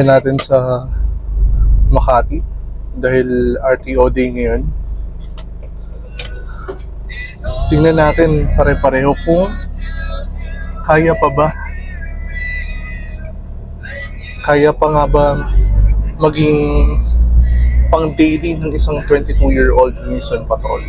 natin sa Makati dahil RTO day ngayon. Tingnan natin pare-pareho kung kaya pa ba. Kaya pa nga ba maging pang daily ng isang 22-year-old Nissan Patrol?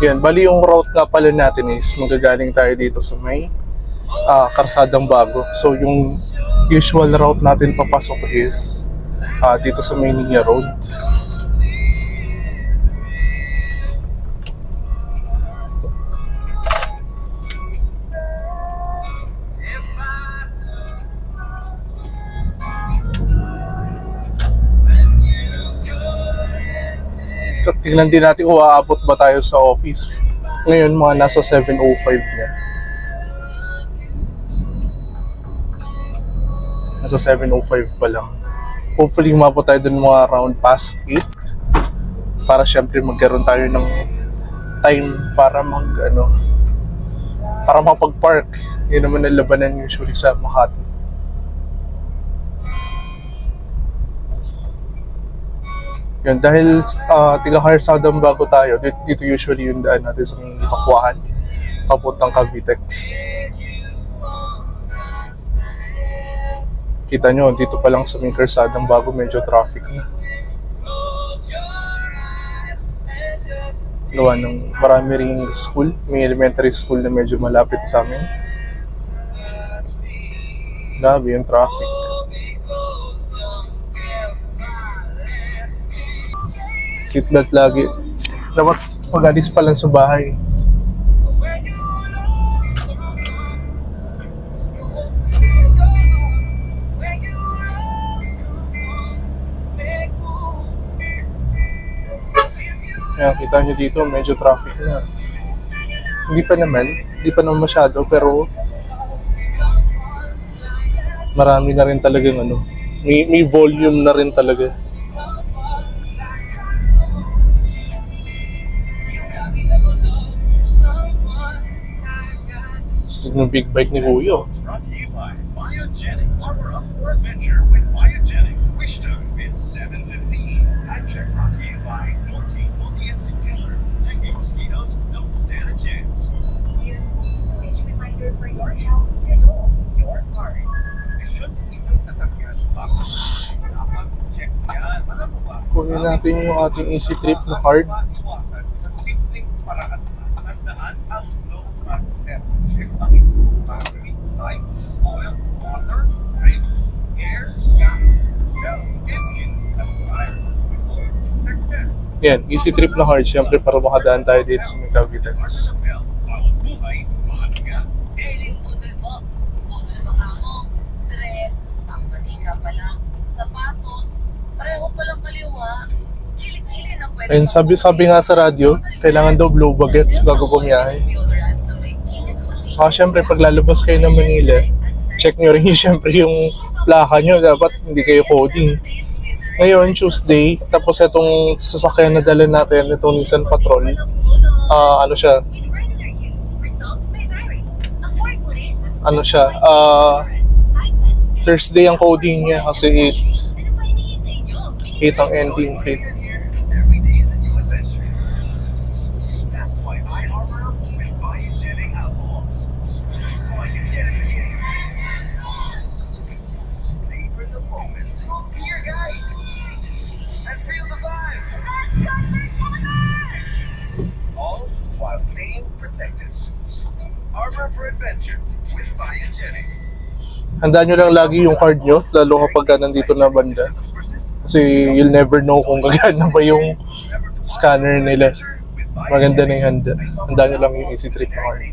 Yan, bali yung route nga pala natin is magagaling tayo dito sa may Karsadang Bago. So yung usual route natin papasok is dito sa may Niña Road. Tingnan din natin kung aabot ba tayo sa office. Ngayon, mga nasa 7:05 na. Nasa 7:05 pa lang. Hopefully, umabot tayo dun mga around past 8. Para syempre magkaroon tayo ng time para para makapag-park. Yun naman ang labanan usually sa Makati. Yun, dahil tiga-Karsadang Bago tayo, dito usually yung daan natin sa mga Takwahan, papuntang Cavitex. Kita nyo, dito pa lang sa mga Karsadang Bago, medyo traffic na. Gawa ng marami ring school, may elementary school na medyo malapit sa amin. Grabe yung traffic. Seatbelt lagi. Dapat pag-alis pa lang sa bahay. Kaya kita nyo dito, medyo traffic na. Hindi pa naman masyado, pero marami na rin talagang may volume na rin talaga. Gusto ng big bike ni Kuya. Brought to you by Biogenic. Armor up for adventure with Biogenic. Wish time at 7:15. Check brought to you by Multi-Insect Killer. Taking mosquitoes don't stand a chance. Use each reminder for your health to know your card. Should inyong sasakyan bago dapat check yan. Alam mo ba? Kunin natin yung ating Easy Trip na card. Iwasan sa simpleng paraan. Tandaan ang low card set. Check ang inyong battery type, oil, water, brakes, air, gas, cell, engine, at fire. Check that. Yan, Easy Trip na card. Siyempre para makadaan tayo dito sa may Cavitex. Bawat buhay, mahalaga. Early model po. Model baka mo. Dress, pangmanika pa lang. Sapatos, pareho pa lang kaliwa. Kilikili na pwede. Ayun, sabi nga sa radyo, kailangan daw blow bagets bago bumiyahe. Saka syempre, pag lalabas kayo ng Manila, check nyo rin syempre yung plaka nyo. Dapat hindi kayo coding. Ngayon, Tuesday, tapos itong sasakyan na dala natin, itong Nissan Patrol, Thursday ang coding niya kasi 8 ang ending rate. Every day is a new adventure. That's why I armor up with Biogenic alcohols. So I can get it again. Savor the moment. See you guys. And feel the vibe. All while staying protected. Armor for adventure with Biogenic. Handaan nyo lang lagi yung card nyo, lalo kapag nandito na banda. Kasi you'll never know kung gagana ba yung scanner nila. Maganda na yung handa. Handaan nyo lang yung Easy Trip na card.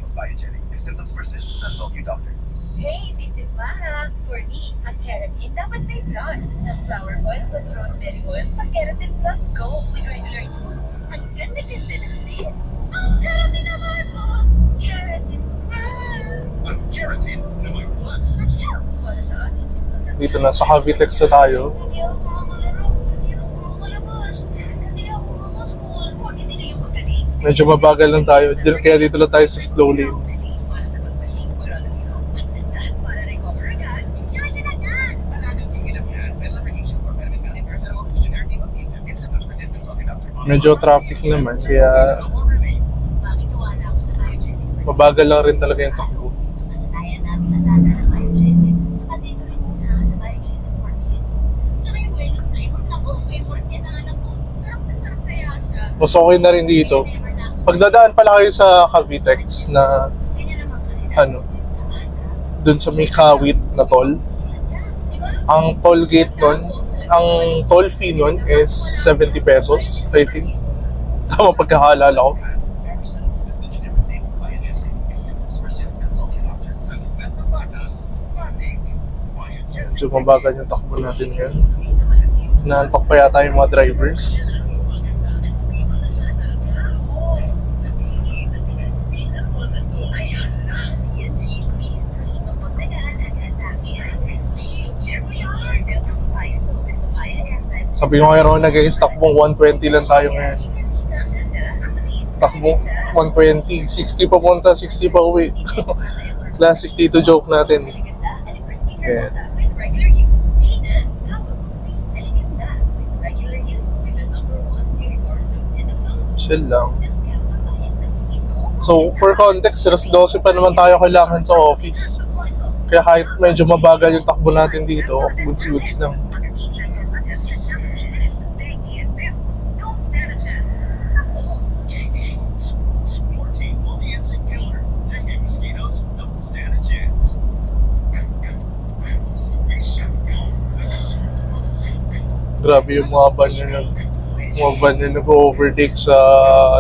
Hey, this is Mara. For me, ang keratin dapat may plus. Sunflower oil plus rosemary oil sa Keratin Plus Go. With regular use, ang ganda-ganda ng din. Ang keratin naman, boss! Keratin Plus! Ang keratin na may plus. Para sa atin, Dito na sa Cavitex na tayo. Hindi ako makakalaro. Hindi ako makakalabas. Hindi ako makakaschool. Hindi na yung magaling. Medyo mabagal lang tayo. Kaya dito lang tayo sa slow lane. Para sa pagbalik, wala na sila. Para recover agad. Enjoy ka na agad. Talagang tingin lang yan. Well, recognition for permit valid person of the generic name of the user gives symptoms persistence of the doctor. Medyo traffic naman. Kaya Bakit wala ako sa biotracing? mabagal lang rin talaga yung takbo. Masanayan namin ang data ng biotracing. At dito rin muna sa biotracing for kids. Tsaka yung well of flavor. Naku, favorite niya na anak ko. Sarap na sarap kaya siya. Mas okay na rin dito. Pagdadaan pala kayo sa Cavitex na Ganyan naman kasi ano, dun sa may Kawit na toll. Ang toll gate nun, ang toll fee nun is 70 pesos, I think. Tama pagkakaalala ko. Medyo mabagal yung takbo natin ngayon. Naantok pa yata yung mga drivers. Sabi ko ngayon, nag-i-stock takbong 120 lang tayo ngayon. Takbong 120, 60 pa punta, 60 pa uwi. Classic Tito joke natin. Yeah. Chill lang. So, for context, 12 pa naman tayo kailangan sa office. Kaya kahit medyo mabagal yung takbo natin dito, goods lang. Grabe yung mga van na nag-overtake sa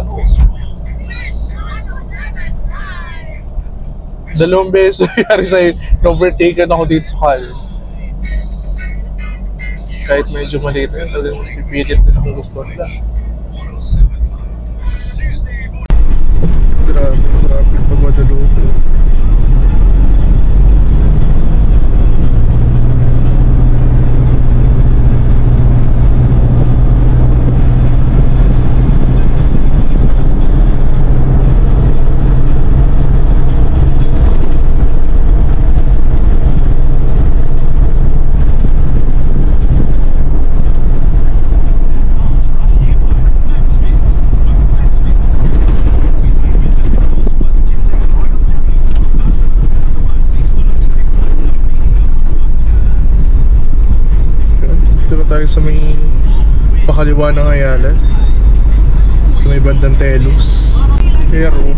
ano. 2 beses nangyari sa'yo, na-overtaken ako dito sa Cal. Kahit medyo maliit na yun, talagang pipilit nila kung gusto nila. Grabe pag madalo. Tayo sa may pakaliwa ng Ayala, sa may bandang Telos. Pero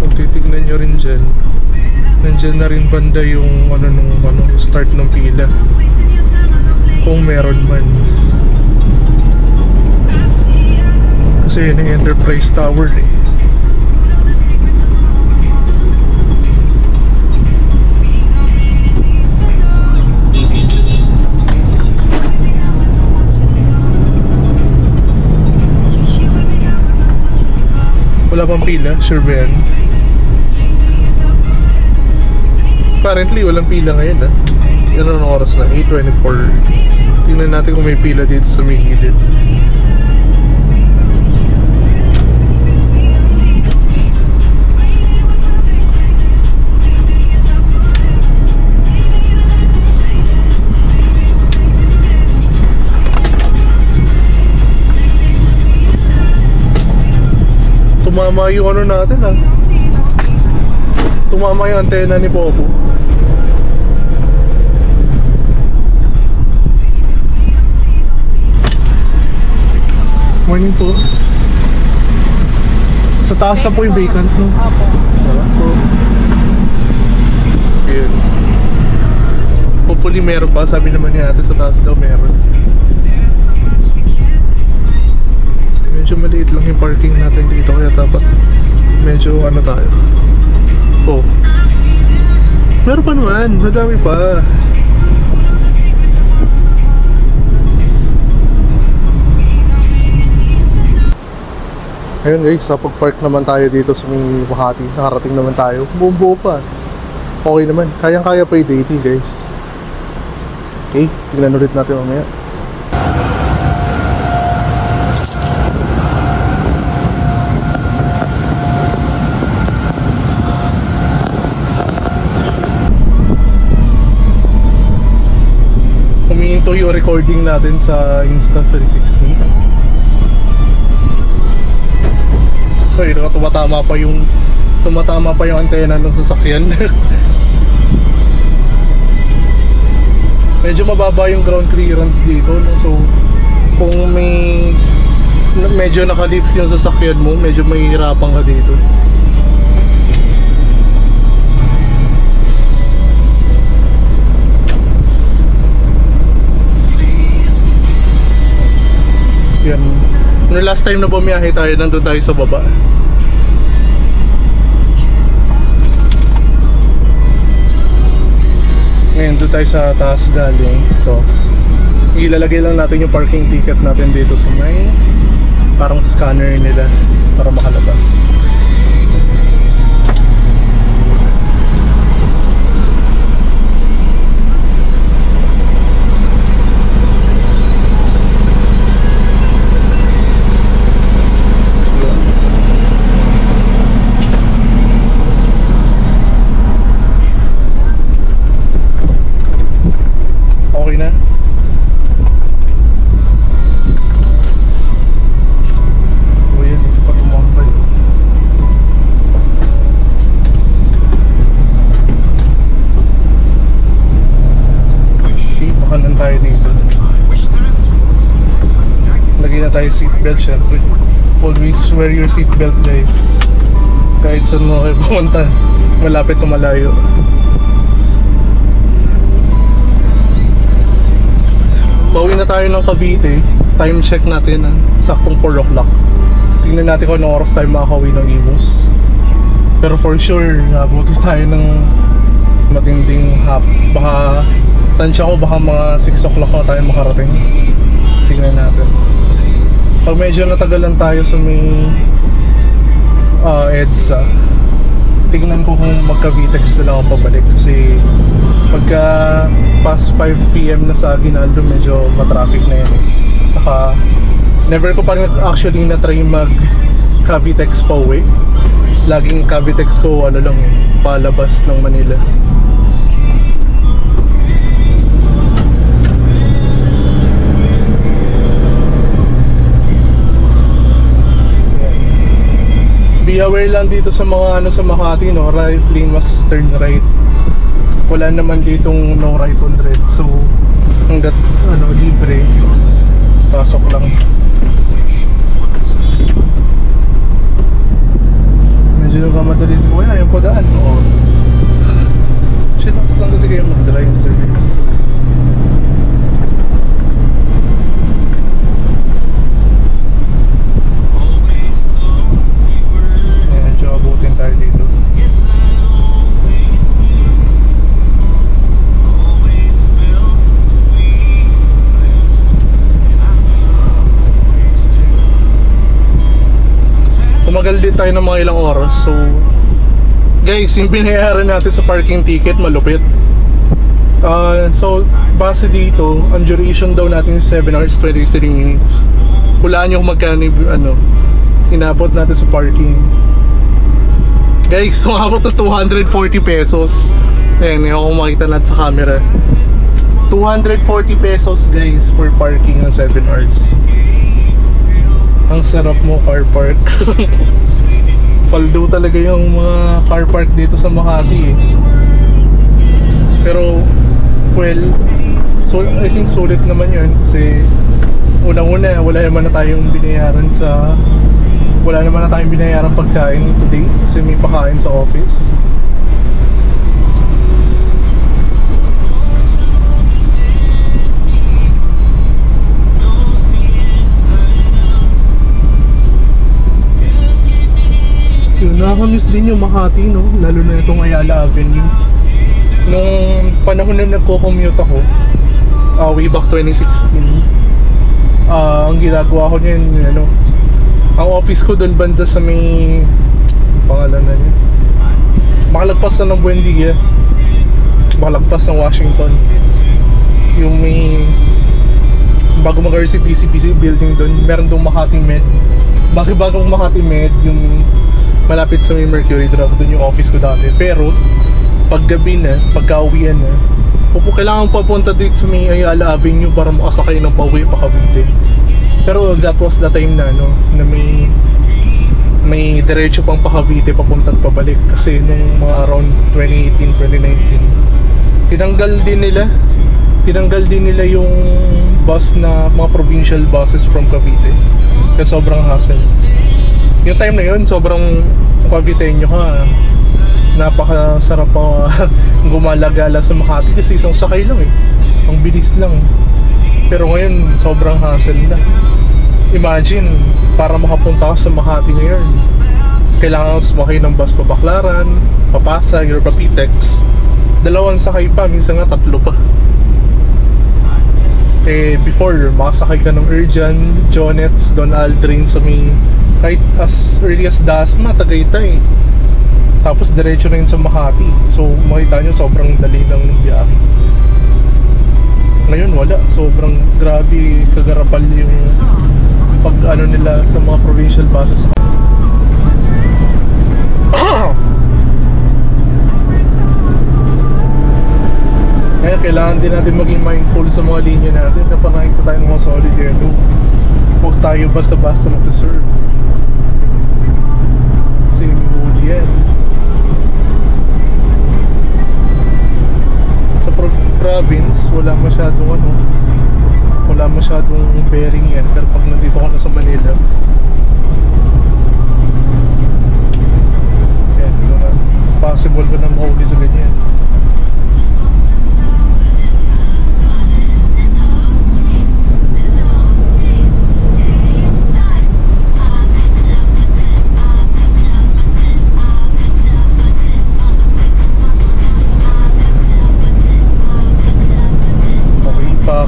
kung titignan nyo rin dyan, nandyan na rin banda yung start ng pila, kung meron man. Kasi yun ang Enterprise Tower eh. Wala pang pila, sure ba yan? Apparently, walang pila ngayon ah. Yan ang oras na, 8:24. Tingnan natin kung may pila dito sa may gilid. Tumama yung ano natin ah. Tumama yung antena ni Popo. Morning po. Sa taas na po yung vacant no? Opo. Ayun. Hopefully meron pa. Sabi naman ni ate sa taas daw meron. Medyo maliit lang yung parking natin dito, kaya dapat medyo ano tayo. Oh, meron pa naman, madami pa. Ayun guys, sa pag-park naman tayo dito sa may Makati. Nakarating naman tayo, buo pa. Okay naman, kayang-kaya pa yung daily guys. Okay, tingnan ulit natin mamaya. Humihinto yung recording natin sa Insta360. So yun, tumatama pa yung antena ng sasakyan. Medyo mababa yung ground clearance dito, no? So kung medyo naka-lift yung sasakyan mo, medyo mahihirapan ka dito. Yan. Noong last time na bumiyahe tayo, nandun tayo sa baba. Ngayon doon tayo sa taas galing. Ito, ilalagay lang natin yung parking ticket natin dito sa may parang scanner nila para makalabas. Okay na? O yan, dito pa tumambay. Shit, makanan tayo dito. Lagyan na tayo seatbelt syempre. Always wear your seatbelt guys. Kahit saan mo kayo pumunta, malapit o malayo. Pauwi na tayo ng Cavite. Time check natin, saktong 4 o'clock. Tingnan natin kung anong oras tayo makakauwi ng Imus. Pero for sure, nabuti tayo ng matinding hap. Baka, tansya ko baka mga 6 o'clock na tayo makarating. Tingnan natin. Pag medyo natagalan tayo sa may EDSA, tingnan ko kung magka-VTEX na lang ako pabalik. Kasi pagka past 5 PM na sa Aguinaldo, medyo matraffic na yan eh. Saka never ko pa rin actually na-try mag-Cavitex pa uwi. Laging Cavitex ko ano lang eh, palabas ng Manila. Be aware lang dito sa mga sa Makati, no, right lane must turn right. Wala naman ditong no right on red, so hanggat libre, pasok lang. Medyo nagmamadali si Kuya, ayaw pa daan. Oo. Shit, lang kasi kayo mag-drive service. Medyo abutin tayo dito. Tumagal din tayo ng mga ilang oras. So guys, yung binayaran natin sa parking ticket malupit. So base dito, ang duration daw natin is 7 hours 23 minutes. Hulaan nyo kung magkano inabot natin sa parking. Guys, sumabot na 240 pesos. Ayan, yung kung makita natin sa camera, 240 pesos guys for parking ng 7 hours. Ang sarap mo car park. Paldo talaga yung mga car park dito sa Makati eh. Pero well, so I think sulit naman yun kasi unang-una wala naman na tayong binayaran pagkain today kasi may pakain sa office. Nakakamiss din yung Makati, no? Lalo na itong Ayala Avenue. Nung panahon na nagko-commute ako, way back 2016, ang ginagawa ko niyan, ang office ko doon banda sa may pangalan na niya, makalagpas na ng Buendia, makalagpas ng Washington. yung may bago mag-RCBC building doon, meron doon Makati Med. Bagong Makati Med, yung malapit sa may Mercury Drive, doon yung office ko dati. Pero pag gabi na, pagka-uwian na, kailangan papunta dito sa may Ayala Avenue para makasakay ng pauwi pa Cavite. Pero that was the time na na may diretso pang pa Cavite papunta at pabalik, kasi nung mga around 2018, 2019 tinanggal din nila yung bus na mga provincial buses from Cavite kasi sobrang hassle. Yung time na yun, sobrang Caviteño ka, napakasarap pa gumalagala sa Makati kasi isang sakay lang ang bilis lang. Pero ngayon sobrang hassle na. Imagine, para makapunta ka sa Makati ngayon, kailangan sumakay ng bus pa Baclaran, Papasag, or Papitex. 2 sakay pa, minsan nga 3 pa. Before, makasakay ka ng Urjan, Jonets, Don Aldrin sa may, kahit as early as Dasma, Tagaytay. Tapos diretso na yun sa Makati. So makita nyo, sobrang dali ng biyahe. Ngayon wala, sobrang grabe kagarapal yung pag nila sa mga provincial buses. Kaya kailangan din natin maging mindful sa mga linya natin na nakikita tayo ng mga solid yellow. Huwag tayo basta-basta mag-serve. Kasi yung huli yan. Sa province, wala masyadong bearing yan. Pero pag nandito ka na sa Manila, yan, possible ka na mahuli sa ganyan.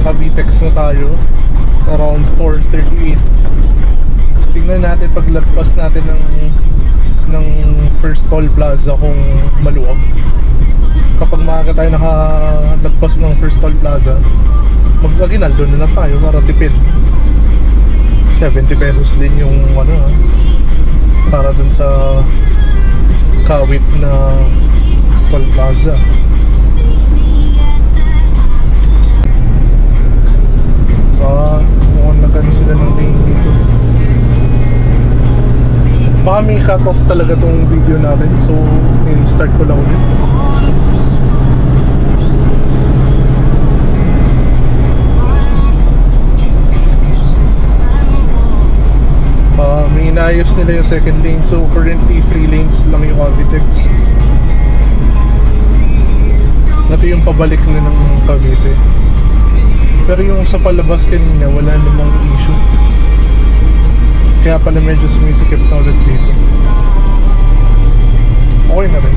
Cavitex na tayo, around 4:38. Tingnan natin paglagpas natin ng first toll plaza kung maluwag. Kapag maaga tayo nakalagpas ng first toll plaza, mag-aginaldo na lang tayo para tipid. 70 pesos din yung para dun sa Kawit na toll plaza. Mukhang nagano sila ng lane dito. Baka may cut off talaga tong video natin, so i-start ko lang ulit. May inayos nila yung second lane, so currently 3 lanes lang yung Cavitex. Ito yung pabalik na ng Cavite. Pero yung sa palabas kanina, wala namang issue. Kaya pala medyo sumisikip na ulit dito. Okay na rin.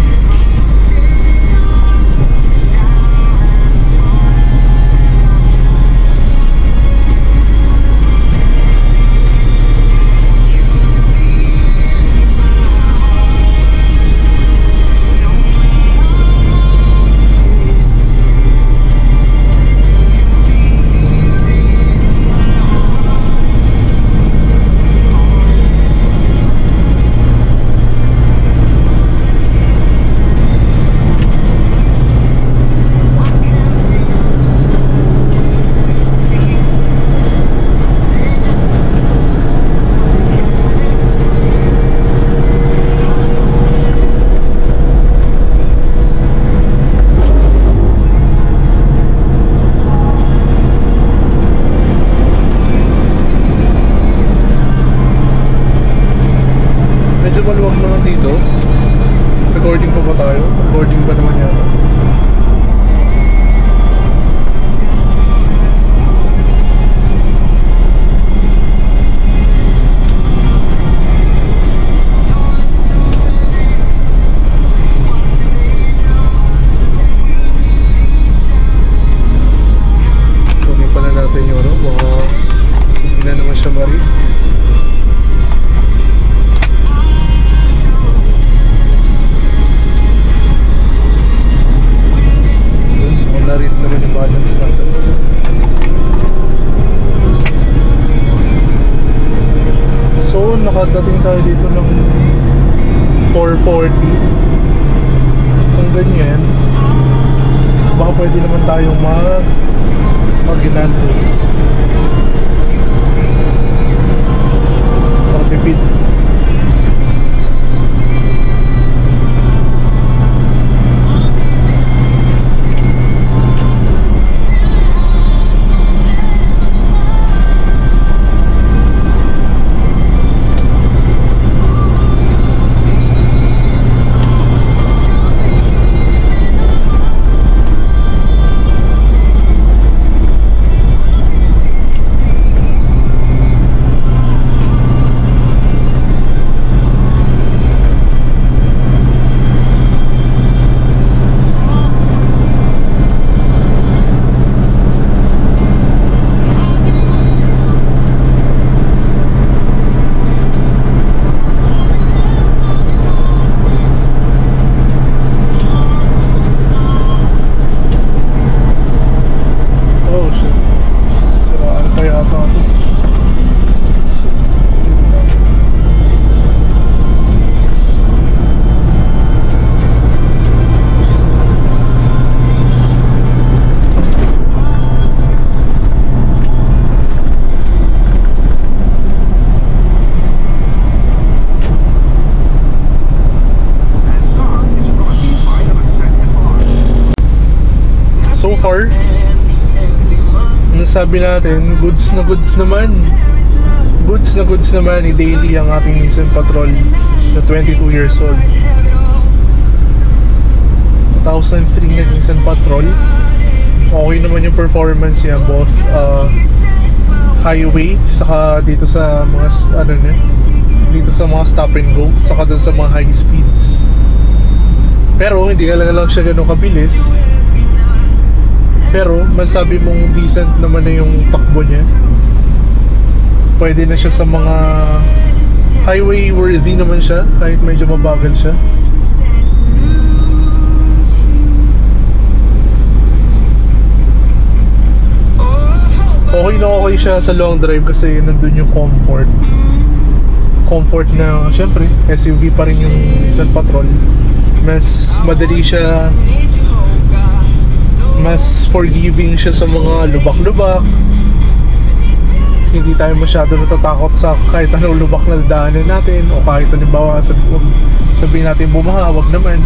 Maluwag naman dito. Recording pa ba tayo? Recording ba naman yan? Kunin pala natin yung baka hindi na naman siya mari. Na rin naman yung balance natin. makadating tayo dito ng 4:40. Kung ganyan, baka pwede naman tayong mag-inando. Makatipid. So far, sabi natin, goods na goods naman. Goods na goods naman ni Daily ang ating Nissan Patrol na 22 years old. 2003 na Nissan Patrol. Okay naman yung performance niya, both highway, saka dito sa mga dito sa mga stop and go, saka dun sa mga high speeds. Pero hindi ka lang siya ganun kabilis. Pero masabi mong decent naman na yung takbo niya. Pwede na siya sa mga highway worthy naman siya, kahit medyo mabagal siya. Okay na okay siya sa long drive kasi nandun yung comfort. Comfort na, syempre, SUV pa rin yung Nissan Patrol. Mas madali siya, mas forgiving siya sa mga lubak-lubak. Hindi tayo masyado natatakot sa kahit anong lubak na daanan natin, o kahit halimbawa sabihin natin bumaha, wag naman.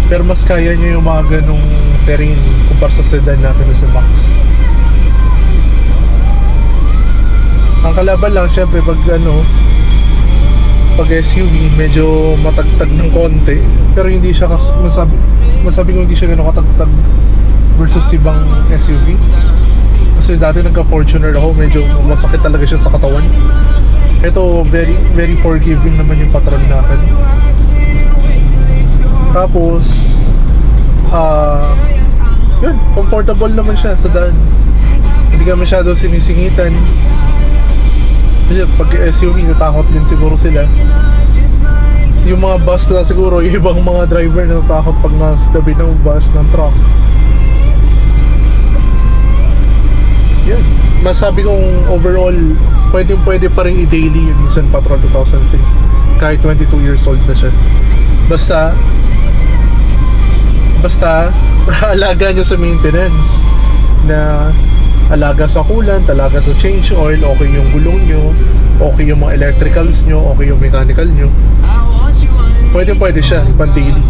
Pero mas kaya niya yung mga ganong terrain kumpara sa sedan natin na sa Max. Ang kalaban lang syempre pag pag SUV medyo matagtag ng konti, pero hindi siya masabi ko hindi siya gano'ng katagtag versus ibang SUV. Kasi dati nagka-Fortuner ako, medyo masakit talaga siya sa katawan. Ito very very forgiving naman yung Patrol natin. Tapos yun, comfortable naman siya sa daan. Hindi ka masyado sinisingitan. Kasi pag SUV natakot din siguro sila. Yung mga bus na siguro, yung ibang mga driver natatakot pag nasa tabi ng bus, ng truck. Yan. Masabi kong overall, pwede pa rin i-daily yung Nissan Patrol 2003. Kahit 22 years old na siya. Basta alaga nyo sa maintenance, na alaga sa coolant, alaga sa change oil, okay yung gulong nyo, okay yung mga electricals nyo, okay yung mechanical nyo. Pwede siya, pan daily.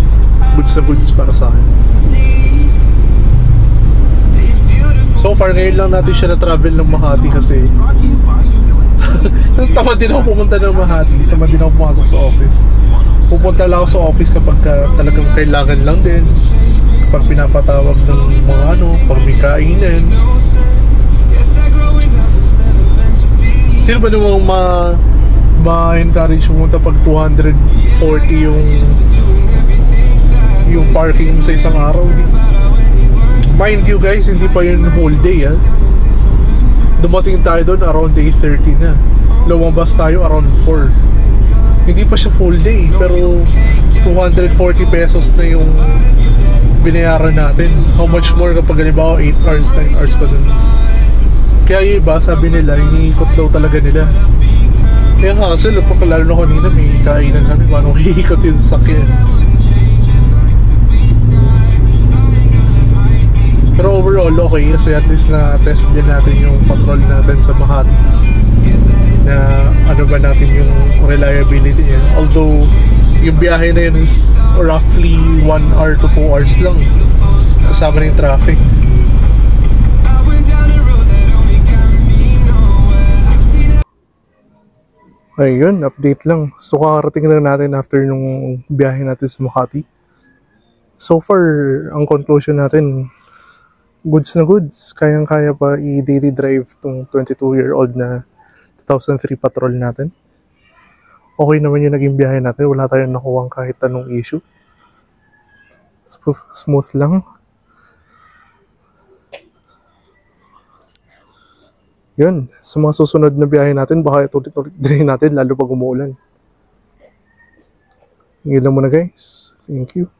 Goods na goods para sa akin. So far, ngayon lang natin siya na-travel ng Makati kasi tamad din ako pumunta ng Makati, tamad din ako pumasok sa office. Pupunta lang ako sa office kapag talagang kailangan lang din, kapag pinapatawag ng mga pag may kainan. Sino ba namang ma-encourage pumunta pag 240 yung parking mo sa isang araw? Mind you guys, hindi pa yun whole day. Dumating tayo doon around 8:30 na. Lumabas tayo around 4. Hindi pa siya full day, pero 240 pesos na yung binayaran natin. How much more kapag halimbawa 8 hours, 9 hours ka dun. Kaya yung iba, sabi nila, iniikot daw talaga nila. Kaya nga, kasi lalo na kanina may kainan kami, paano iikot yung sasakyan. Pero overall, okay, kasi at least na-test din natin yung patrol natin sa Makati. Na ano ba natin yung reliability niya. Although, yung biyahe na yun is roughly 1 hour to 2 hours lang. Kasama na yung traffic. Ayun, update lang. So, kakarating lang natin after nung biyahe natin sa Makati. So far, ang conclusion natin, goods na goods. Kayang-kaya pa i-daily drive tong 22-year-old na 2003 patrol natin. Okay naman yung naging biyahe natin. Wala tayong nakuwang kahit anong issue. Smooth lang. Yun. Sa mga susunod na biyahe natin, baka itulit-ulit din natin lalo pag umuulan. Yun lang muna guys. Thank you.